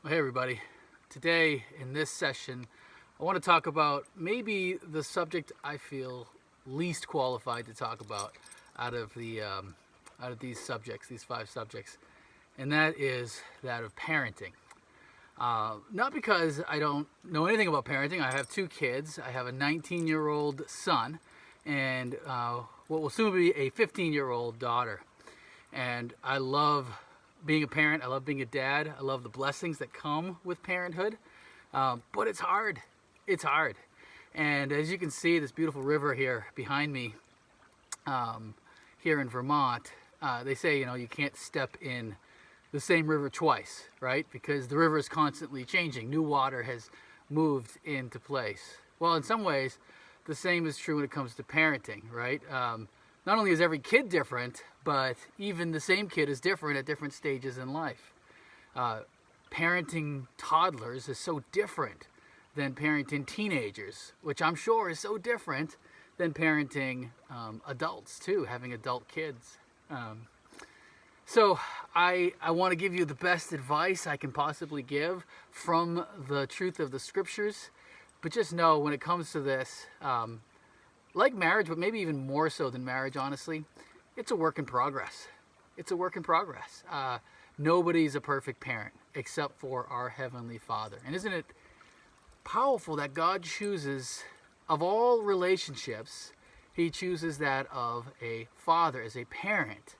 Well, hey everybody. Today in this session, I want to talk about maybe the subject I feel least qualified to talk about out of these subjects, these five subjects, and that is that of parenting. Not because I don't know anything about parenting. I have two kids. I have a 19-year-old son and what will soon be a 15-year-old daughter. And I love being a parent. I love being a dad. I love the blessings that come with parenthood. But it's hard. It's hard. And as you can see, this beautiful river here behind me, here in Vermont, they say, you can't step in the same river twice, right? Because the river is constantly changing. New water has moved into place. Well, in some ways, the same is true when it comes to parenting, right? Not only is every kid different, but even the same kid is different at different stages in life. Parenting toddlers is so different than parenting teenagers, which I'm sure is so different than parenting adults too, having adult kids. So I want to give you the best advice I can possibly give from the truth of the scriptures, but just know when it comes to this, like marriage, but maybe even more so than marriage, honestly, it's a work in progress. It's a work in progress. Nobody's a perfect parent except for our Heavenly Father. And isn't it powerful that God chooses, of all relationships, He chooses that of a father, as a parent,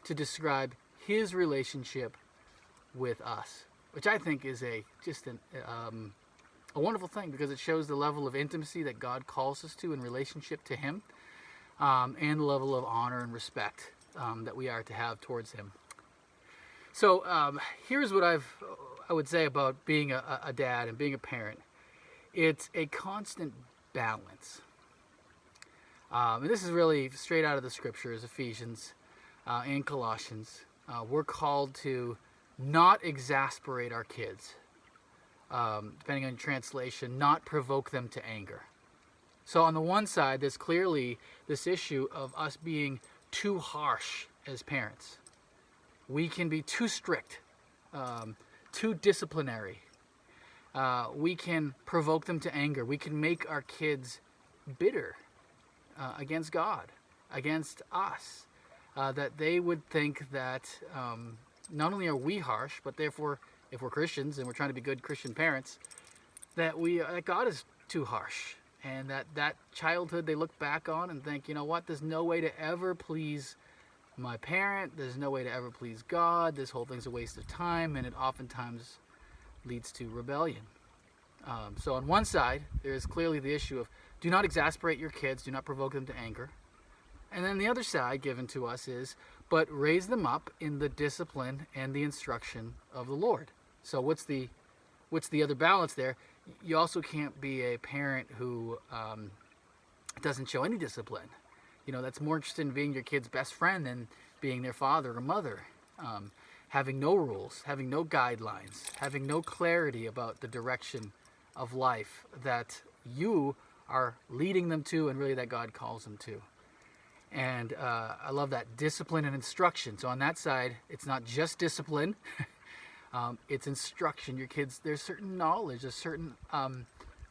to describe His relationship with us, which I think is a wonderful thing, because it shows the level of intimacy that God calls us to in relationship to Him, and the level of honor and respect that we are to have towards Him. So here's what I would say about being a dad and being a parent. It's a constant balance. And this is really straight out of the scriptures, Ephesians and Colossians. We're called to not exasperate our kids. Depending on translation, not provoke them to anger. So on the one side, there's clearly this issue of us being too harsh as parents. We can be too strict, too disciplinary. We can provoke them to anger. We can make our kids bitter against God, against us. That they would think that not only are we harsh, but therefore, if we're Christians and we're trying to be good Christian parents, that God is too harsh, and that childhood they look back on and think, you know what, there's no way to ever please my parent, there's no way to ever please God, this whole thing's a waste of time, and it oftentimes leads to rebellion. So on one side, there is clearly the issue of do not exasperate your kids, do not provoke them to anger. And then the other side given to us is, but raise them up in the discipline and the instruction of the Lord. So what's the other balance there? You also can't be a parent who doesn't show any discipline. That's more interested in being your kid's best friend than being their father or mother. Having no rules, having no guidelines, having no clarity about the direction of life that you are leading them to, and really that God calls them to. And I love that discipline and instruction. So on that side, it's not just discipline, it's instruction. Your kids, there's certain knowledge, there's certain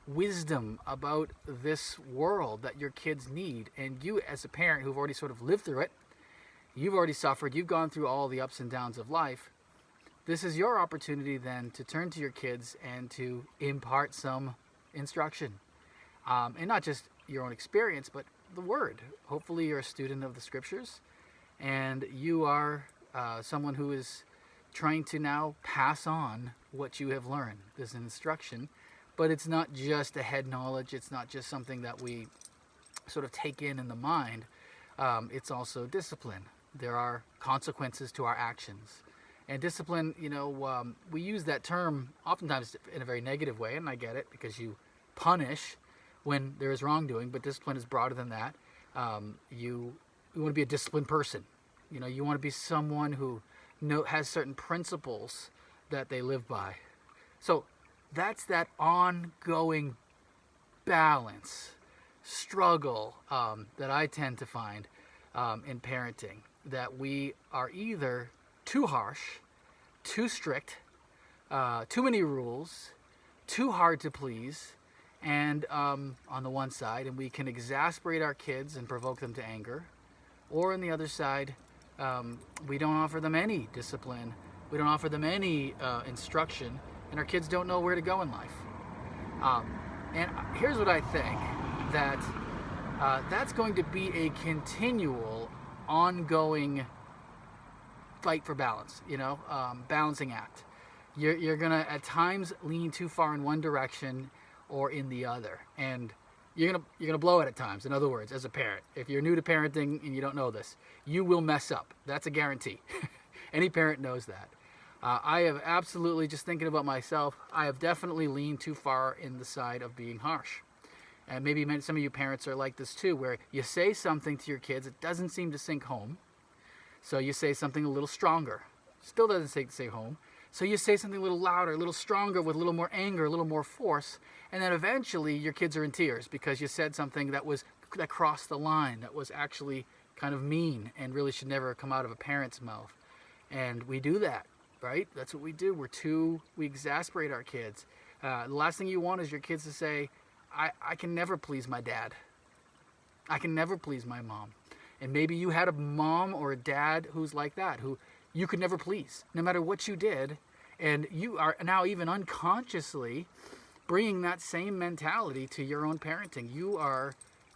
wisdom about this world that your kids need. And you, as a parent who've already sort of lived through it, you've already suffered, you've gone through all the ups and downs of life. This is your opportunity then to turn to your kids and to impart some instruction. And not just your own experience, but the Word. Hopefully you're a student of the Scriptures, and you are someone who is trying to now pass on what you have learned. There's an instruction, but it's not just a head knowledge. It's not just something that we sort of take in the mind. It's also discipline. There are consequences to our actions. And discipline, we use that term oftentimes in a very negative way, and I get it, because you punish when there is wrongdoing, but discipline is broader than that. You want to be a disciplined person. You want to be someone who has certain principles that they live by. So that's that ongoing balance, struggle that I tend to find in parenting, that we are either too harsh, too strict, too many rules, too hard to please, and on the one side, and we can exasperate our kids and provoke them to anger, or on the other side, we don't offer them any discipline, we don't offer them any instruction, and our kids don't know where to go in life. And here's what I think, that that's going to be a continual, ongoing fight for balance, balancing act. You're going to at times lean too far in one direction or in the other, and you're gonna blow it at times. In other words, as a parent, if you're new to parenting and you don't know this, you will mess up. That's a guarantee. Any parent knows that. I have absolutely, just thinking about myself, I have definitely leaned too far in the side of being harsh. And maybe some of you parents are like this too, where you say something to your kids, it doesn't seem to sink home. So you say something a little stronger. Still doesn't sink home. So you say something a little louder, a little stronger, with a little more anger, a little more force, and then eventually your kids are in tears because you said something that crossed the line, that was actually kind of mean and really should never come out of a parent's mouth. And we do that, right? That's what we do. We exasperate our kids. The last thing you want is your kids to say, I can never please my dad. I can never please my mom. And maybe you had a mom or a dad who's like that, who you could never please, no matter what you did. And you are now even unconsciously bringing that same mentality to your own parenting. You are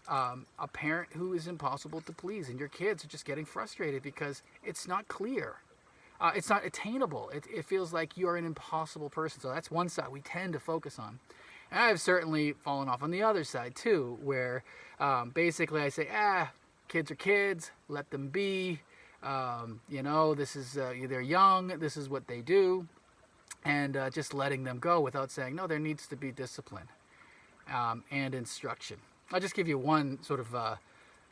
a parent who is impossible to please, and your kids are just getting frustrated because it's not clear. It's not attainable. It feels like you're an impossible person. So that's one side we tend to focus on. And I've certainly fallen off on the other side too, where basically I say, kids are kids, let them be. This is, they're young, this is what they do, and just letting them go without saying, no, there needs to be discipline and instruction. I'll just give you one sort of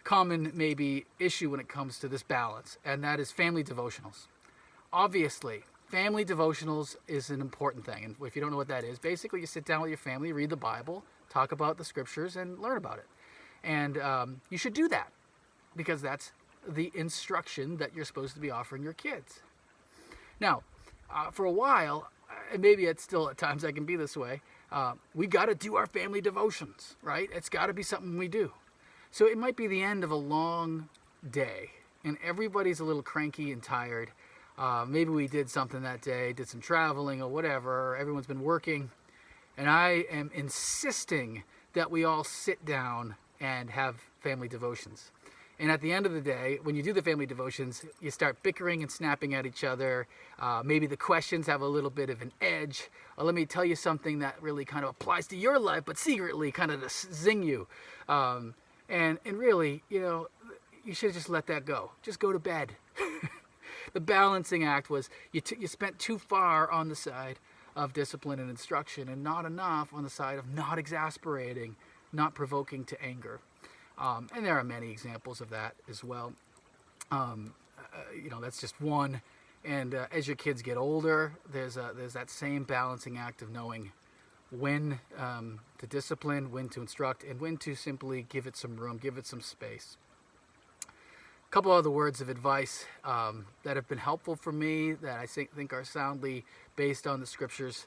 common maybe issue when it comes to this balance, and that is family devotionals. Obviously, family devotionals is an important thing, and if you don't know what that is, basically you sit down with your family, read the Bible, talk about the scriptures, and learn about it. And you should do that, because that's the instruction that you're supposed to be offering your kids. Now, for a while, and maybe it's still at times I can be this way, we got to do our family devotions, right? It's got to be something we do. So it might be the end of a long day, and everybody's a little cranky and tired. Maybe we did something that day, did some traveling or whatever, everyone's been working, and I am insisting that we all sit down and have family devotions. And at the end of the day, when you do the family devotions, you start bickering and snapping at each other. Maybe the questions have a little bit of an edge. Or let me tell you something that really kind of applies to your life, but secretly kind of to zing you. And really, you should have just let that go. Just go to bed. The balancing act was you spent too far on the side of discipline and instruction and not enough on the side of not exasperating, not provoking to anger. And there are many examples of that as well. That's just one. And as your kids get older, there's that same balancing act of knowing when to discipline, when to instruct, and when to simply give it some room, give it some space. A couple other words of advice that have been helpful for me that I think are soundly based on the scriptures.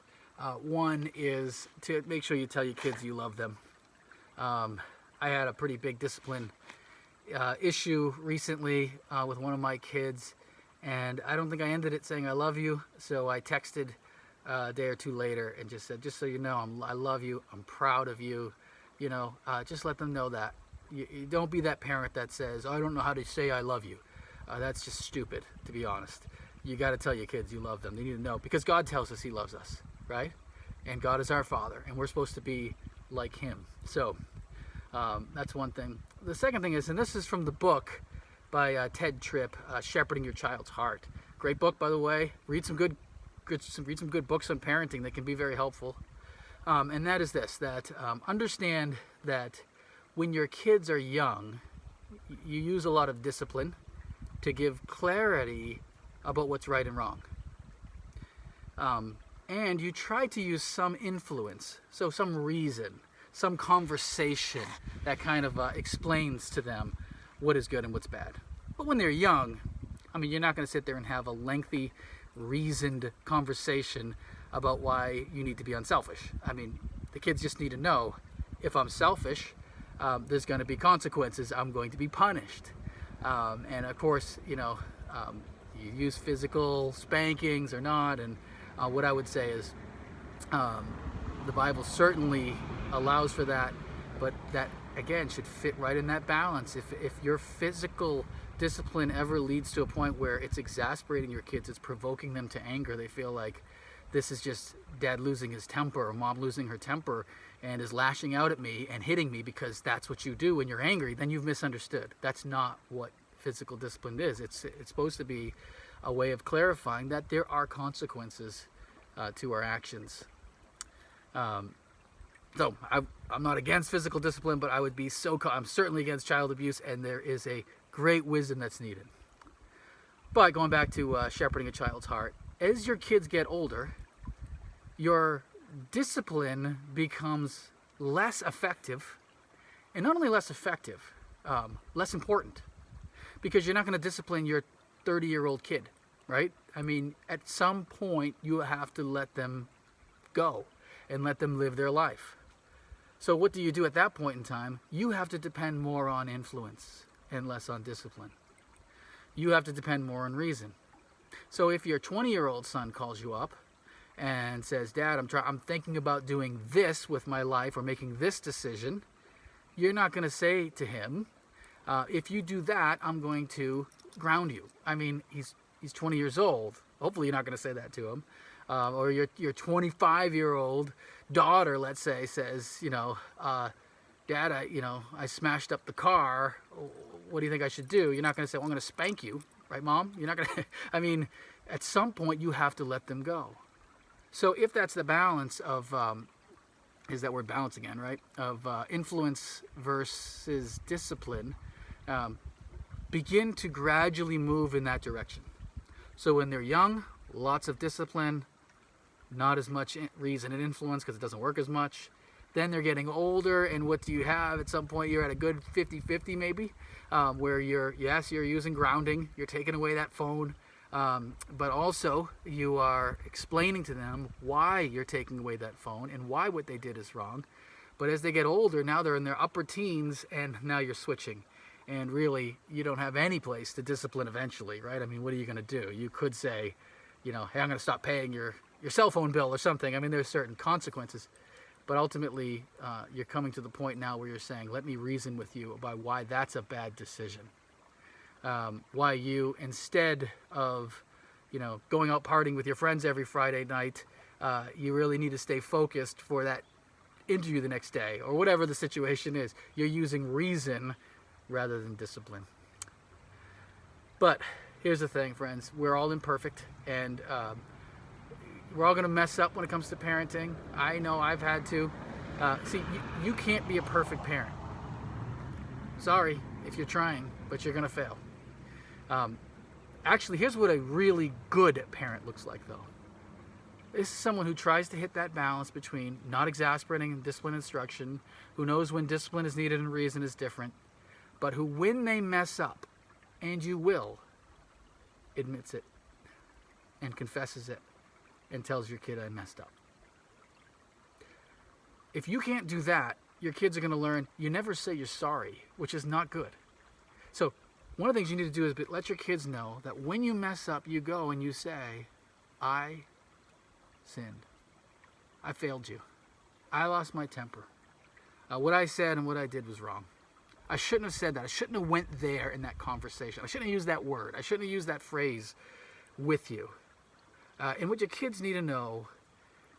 One is to make sure you tell your kids you love them. I had a pretty big discipline issue recently with one of my kids, and I don't think I ended it saying I love you, so I texted a day or two later and just said, just so you know, I love you, I'm proud of you, just let them know that. You don't be that parent that says, I don't know how to say I love you. That's just stupid, to be honest. You got to tell your kids you love them. They need to know, because God tells us he loves us, right? And God is our Father, and we're supposed to be like him. So that's one thing. The second thing is, and this is from the book by Ted Tripp, Shepherding Your Child's Heart. Great book, by the way. Read some good books on parenting that can be very helpful. And that is this, that understand that when your kids are young, you use a lot of discipline to give clarity about what's right and wrong. And you try to use some influence, so some reason, some conversation that kind of explains to them what is good and what's bad. But when they're young, you're not going to sit there and have a lengthy, reasoned conversation about why you need to be unselfish. I mean, the kids just need to know, if I'm selfish, there's going to be consequences. I'm going to be punished. And of course, you use physical spankings or not. And what I would say is, the Bible certainly allows for that, but that again should fit right in that balance. If your physical discipline ever leads to a point where it's exasperating your kids, it's provoking them to anger, they feel like this is just dad losing his temper or mom losing her temper and is lashing out at me and hitting me because that's what you do when you're angry, then you've misunderstood. That's not what physical discipline is. It's supposed to be a way of clarifying that there are consequences to our actions. So I'm not against physical discipline, but I would be I'm certainly against child abuse, and there is a great wisdom that's needed. But going back to shepherding a child's heart, as your kids get older, your discipline becomes less effective, and not only less effective, less important, because you're not going to discipline your 30-year-old kid, right? I mean, at some point you have to let them go and let them live their life. So what do you do at that point in time? You have to depend more on influence and less on discipline. You have to depend more on reason. So if your 20-year-old son calls you up and says, Dad, I'm thinking about doing this with my life or making this decision, you're not going to say to him, if you do that, I'm going to ground you. I mean, he's 20 years old. Hopefully you're not going to say that to him. Or your 25-year-old daughter, let's say, says, Dad, I smashed up the car. What do you think I should do? You're not going to say, well, I'm going to spank you, right, Mom? You're not going to. I mean, at some point you have to let them go. So if that's the balance of, is that word balance again, right? Of influence versus discipline, begin to gradually move in that direction. So when they're young, lots of discipline, not as much reason and influence because it doesn't work as much. Then they're getting older, and what do you have? At some point you're at a good 50-50 maybe, where you're using grounding, you're taking away that phone, but also you are explaining to them why you're taking away that phone and why what they did is wrong. But as they get older, now they're in their upper teens, and now you're switching. And really, you don't have any place to discipline eventually, right? I mean, what are you going to do? You could say, hey, I'm going to stop paying your cell phone bill or something. I mean, there's certain consequences. But ultimately, you're coming to the point now where you're saying, let me reason with you about why that's a bad decision. Why you, instead of, going out partying with your friends every Friday night, you really need to stay focused for that interview the next day, or whatever the situation is. You're using reason rather than discipline. But here's the thing, friends. We're all imperfect, and we're all going to mess up when it comes to parenting. I know I've had to. See, you can't be a perfect parent. Sorry if you're trying, but you're going to fail. Actually, here's what a really good parent looks like, though. This is someone who tries to hit that balance between not exasperating and discipline instruction, who knows when discipline is needed and reason is different, but who, when they mess up, and you will, admits it and confesses it and tells your kid, I messed up. If you can't do that, your kids are going to learn you never say you're sorry, which is not good. So one of the things you need to do is let your kids know that when you mess up, you go and you say, I sinned. I failed you. I lost my temper. What I said and what I did was wrong. I shouldn't have said that. I shouldn't have went there in that conversation. I shouldn't have used that word. I shouldn't have used that phrase with you. And what your kids need to know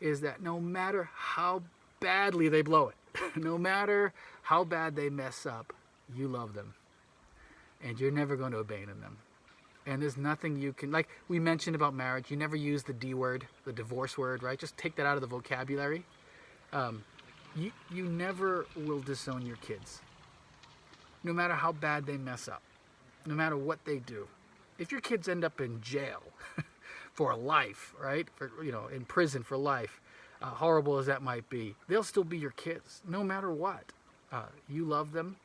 is that no matter how badly they blow it, no matter how bad they mess up, you love them. And you're never going to abandon them. And there's nothing you can, like we mentioned about marriage, you never use the D word, the divorce word, right? Just take that out of the vocabulary. You never will disown your kids. No matter how bad they mess up, no matter what they do. If your kids end up in jail for life, right? In prison for life, horrible as that might be, they'll still be your kids, no matter what. You love them,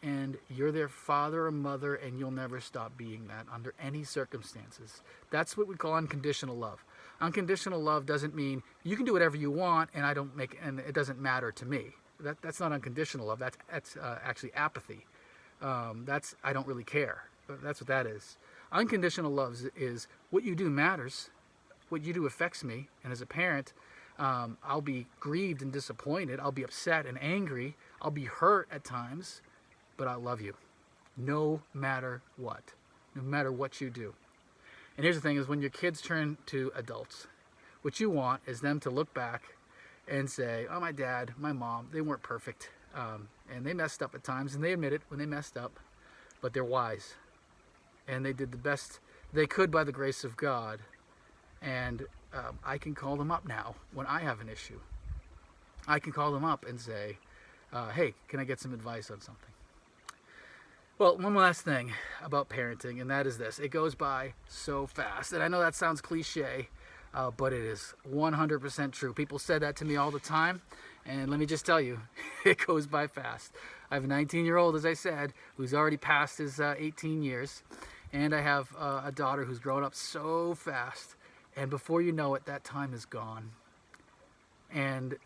and you're their father or mother, and you'll never stop being that under any circumstances. That's what we call unconditional love. Unconditional love doesn't mean you can do whatever you want and and it doesn't matter to me. That's not unconditional love. That's actually apathy. That's I don't really care. That's what that is. Unconditional love is what you do matters. What you do affects me, and as a parent, I'll be grieved and disappointed. I'll be upset and angry. I'll be hurt at times, but I love you, no matter what you do. And here's the thing: is when your kids turn to adults, what you want is them to look back and say, "Oh, my dad, my mom, they weren't perfect, and they messed up at times, and they admit it when they messed up, but they're wise, and they did the best they could by the grace of God." And I can call them up now when I have an issue. I can call them up and say, hey, can I get some advice on something? Well, one last thing about parenting, and that is this. It goes by so fast. And I know that sounds cliche, but it is 100% true. People said that to me all the time. And let me just tell you, it goes by fast. I have a 19-year-old, as I said, who's already passed his 18 years. And I have a daughter who's grown up so fast. And before you know it, that time is gone. And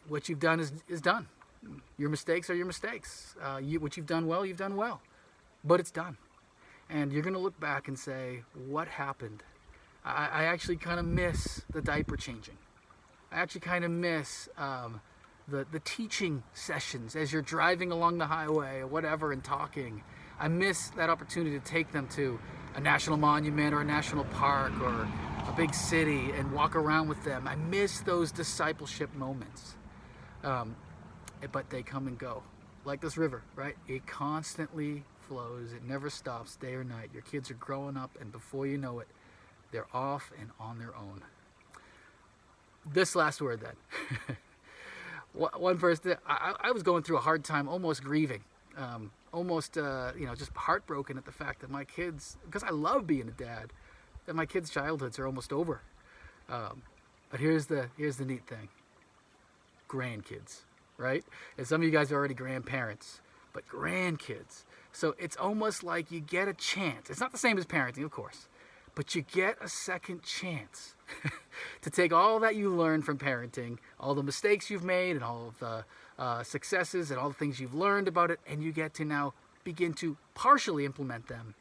what you've done is done. Your mistakes are your mistakes. What you've done well, you've done well. But it's done. And you're going to look back and say, what happened? I actually kind of miss the diaper changing. I actually kind of miss the teaching sessions as you're driving along the highway or whatever and talking. I miss that opportunity to take them to a national monument or a national park or a big city and walk around with them. I miss those discipleship moments. But they come and go. Like this river, right? It constantly flows. It never stops day or night. Your kids are growing up, and before you know it, they're off and on their own. This last word then. One person, I was going through a hard time, almost grieving. Just heartbroken at the fact that my kids, because I love being a dad, that my kids' childhoods are almost over. But here's the neat thing. Grandkids, right? And some of you guys are already grandparents, but grandkids. So it's almost like you get a chance. It's not the same as parenting, of course, but you get a second chance to take all that you learned from parenting, all the mistakes you've made and all of the successes and all the things you've learned about it, and you get to now begin to partially implement them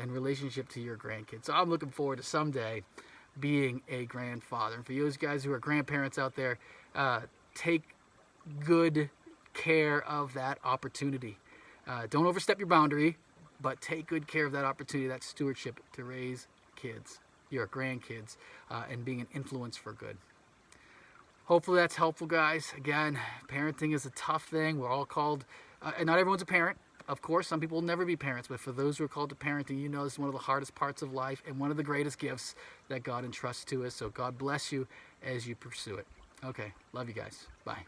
in relationship to your grandkids. So I'm looking forward to someday being a grandfather. And for you guys who are grandparents out there, take good care of that opportunity. Don't overstep your boundary, but take good care of that opportunity, that stewardship to raise kids, your grandkids, and being an influence for good. Hopefully that's helpful, guys. Again, parenting is a tough thing. We're all called, and not everyone's a parent. Of course, some people will never be parents, but for those who are called to parenting, you know this is one of the hardest parts of life and one of the greatest gifts that God entrusts to us. So God bless you as you pursue it. Okay, love you guys. Bye.